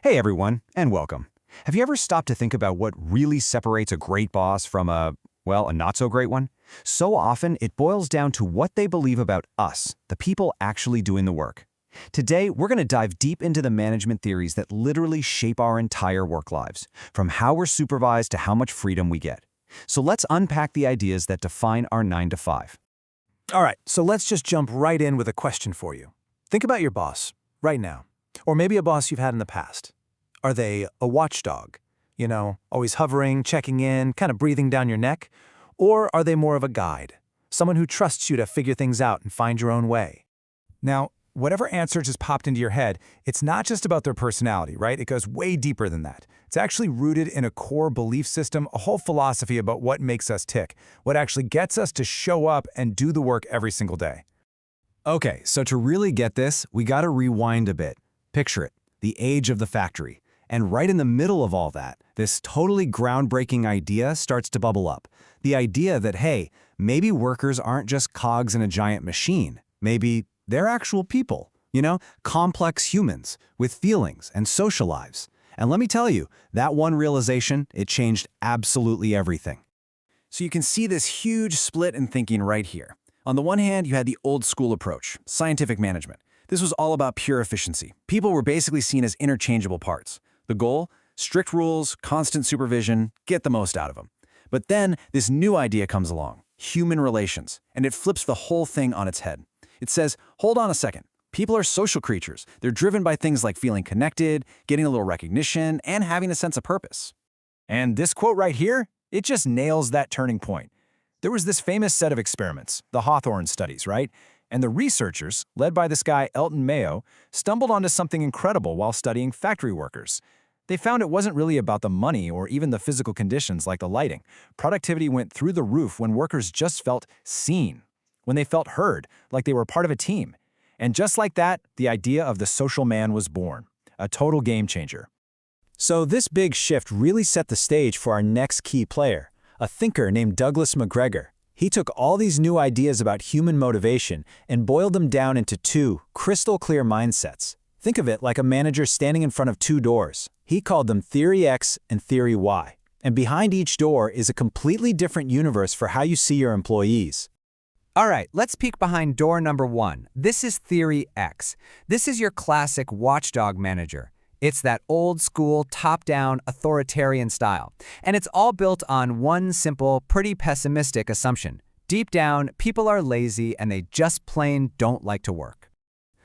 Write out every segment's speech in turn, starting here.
Hey everyone, and welcome. Have you ever stopped to think about what really separates a great boss from a not-so-great one? So often, it boils down to what they believe about us, the people actually doing the work. Today, we're going to dive deep into the management theories that literally shape our entire work lives, from how we're supervised to how much freedom we get. So let's unpack the ideas that define our 9 to 5. All right, so let's just jump right in with a question for you. Think about your boss, right now. Or maybe a boss you've had in the past. Are they a watchdog? Always hovering, checking in, kind of breathing down your neck? Or are they more of a guide? Someone who trusts you to figure things out and find your own way? Now, whatever answer just popped into your head, it's not just about their personality, right? It goes way deeper than that. It's actually rooted in a core belief system, a whole philosophy about what makes us tick, what actually gets us to show up and do the work every single day. Okay, so to really get this, we got to rewind a bit. Picture it, the age of the factory. And right in the middle of all that, this totally groundbreaking idea starts to bubble up. The idea that, hey, maybe workers aren't just cogs in a giant machine. Maybe they're actual people, complex humans with feelings and social lives. And let me tell you, that one realization, it changed absolutely everything. So you can see this huge split in thinking right here. On the one hand, you had the old school approach, scientific management. This was all about pure efficiency. People were basically seen as interchangeable parts. The goal? Strict rules, constant supervision, get the most out of them. But then this new idea comes along, human relations, and it flips the whole thing on its head. It says, hold on a second. People are social creatures. They're driven by things like feeling connected, getting a little recognition, and having a sense of purpose. And this quote right here, it just nails that turning point. There was this famous set of experiments, the Hawthorne studies, right? And the researchers, led by this guy Elton Mayo, stumbled onto something incredible while studying factory workers. They found it wasn't really about the money or even the physical conditions like the lighting. Productivity went through the roof when workers just felt seen, when they felt heard, like they were part of a team. And just like that, the idea of the social man was born, a total game changer. So this big shift really set the stage for our next key player, a thinker named Douglas McGregor. He took all these new ideas about human motivation and boiled them down into two crystal-clear mindsets. Think of it like a manager standing in front of two doors. He called them Theory X and Theory Y. And behind each door is a completely different universe for how you see your employees. All right, let's peek behind door number 1. This is Theory X. This is your classic watchdog manager. It's that old-school, top-down, authoritarian style. And it's all built on one simple, pretty pessimistic assumption. Deep down, people are lazy and they just plain don't like to work.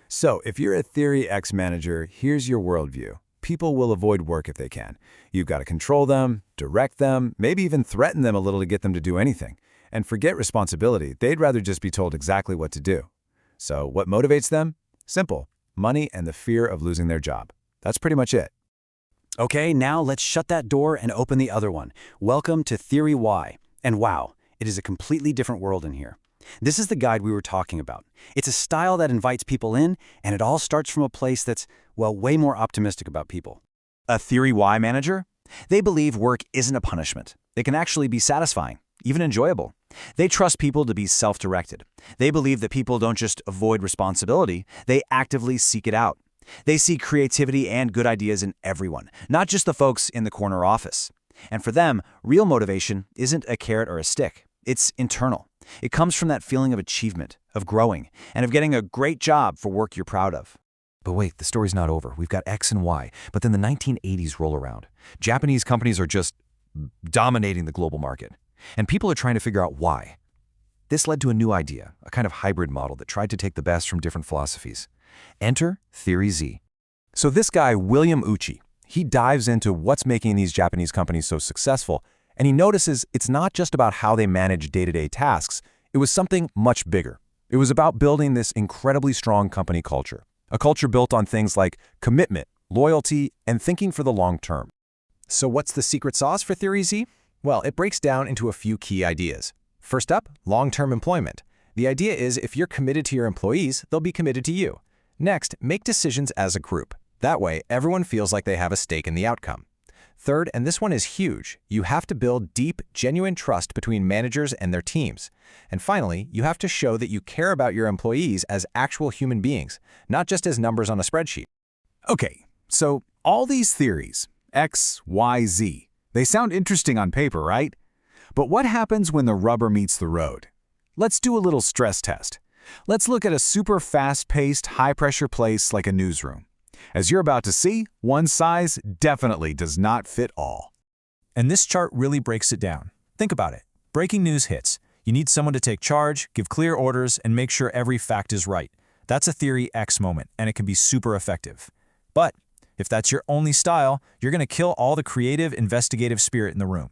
So if you're a Theory X manager, here's your worldview. People will avoid work if they can. You've got to control them, direct them, maybe even threaten them a little to get them to do anything. And forget responsibility. They'd rather just be told exactly what to do. So what motivates them? Simple. Money and the fear of losing their job. That's pretty much it. Okay, now let's shut that door and open the other one. Welcome to Theory Y. And wow, it is a completely different world in here. This is the guide we were talking about. It's a style that invites people in, and it all starts from a place that's, well, way more optimistic about people. A Theory Y manager? They believe work isn't a punishment. It can actually be satisfying, even enjoyable. They trust people to be self-directed. They believe that people don't just avoid responsibility, they actively seek it out. They see creativity and good ideas in everyone, not just the folks in the corner office. And for them, real motivation isn't a carrot or a stick. It's internal. It comes from that feeling of achievement, of growing, and of getting a great job for work you're proud of. But wait, the story's not over. We've got X and Y, but then the 1980s roll around. Japanese companies are just dominating the global market, and people are trying to figure out why. This led to a new idea, a kind of hybrid model that tried to take the best from different philosophies. Enter Theory Z. So this guy, William Uchi, he dives into what's making these Japanese companies so successful, and he notices it's not just about how they manage day-to-day tasks. It was something much bigger. It was about building this incredibly strong company culture, a culture built on things like commitment, loyalty, and thinking for the long term. So what's the secret sauce for Theory Z? Well, it breaks down into a few key ideas. First up, long-term employment. The idea is if you're committed to your employees, they'll be committed to you. Next, make decisions as a group. That way, everyone feels like they have a stake in the outcome. Third, and this one is huge, you have to build deep, genuine trust between managers and their teams. And finally, you have to show that you care about your employees as actual human beings, not just as numbers on a spreadsheet. Okay, so All these theories, X, Y, Z, they sound interesting on paper, right? But what happens when the rubber meets the road? Let's do a little stress test. Let's look at a super fast-paced, high-pressure place like a newsroom. As you're about to see, one size definitely does not fit all. And this chart really breaks it down. Think about it. Breaking news hits. You need someone to take charge, give clear orders, and make sure every fact is right. That's a Theory X moment, and it can be super effective. But if that's your only style, you're going to kill all the creative, investigative spirit in the room.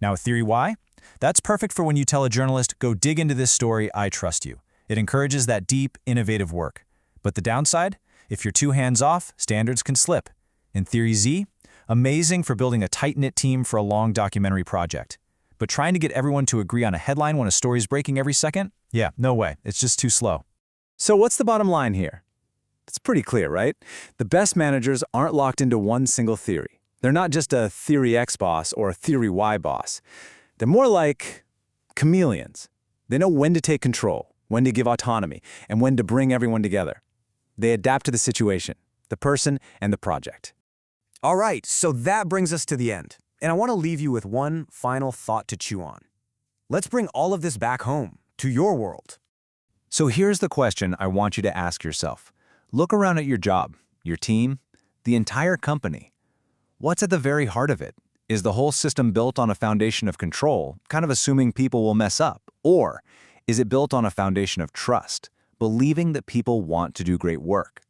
Now, Theory Y? That's perfect for when you tell a journalist, go dig into this story, I trust you. It encourages that deep, innovative work. But the downside? If you're too hands-off, standards can slip. In Theory Z? Amazing for building a tight-knit team for a long documentary project. But trying to get everyone to agree on a headline when a story's breaking every second? Yeah, no way. It's just too slow. So what's the bottom line here? It's pretty clear, right? The best managers aren't locked into one single theory. They're not just a Theory X boss or a Theory Y boss. They're more like chameleons. They know when to take control, when to give autonomy, and when to bring everyone together. They adapt to the situation, the person, and the project. All right, so that brings us to the end. And I want to leave you with one final thought to chew on. Let's bring all of this back home, to your world. So here's the question I want you to ask yourself. Look around at your job, your team, the entire company. What's at the very heart of it? Is the whole system built on a foundation of control, kind of assuming people will mess up? Or is it built on a foundation of trust, believing that people want to do great work?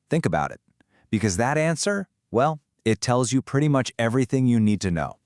Think about it. Because that answer, well, it tells you pretty much everything you need to know.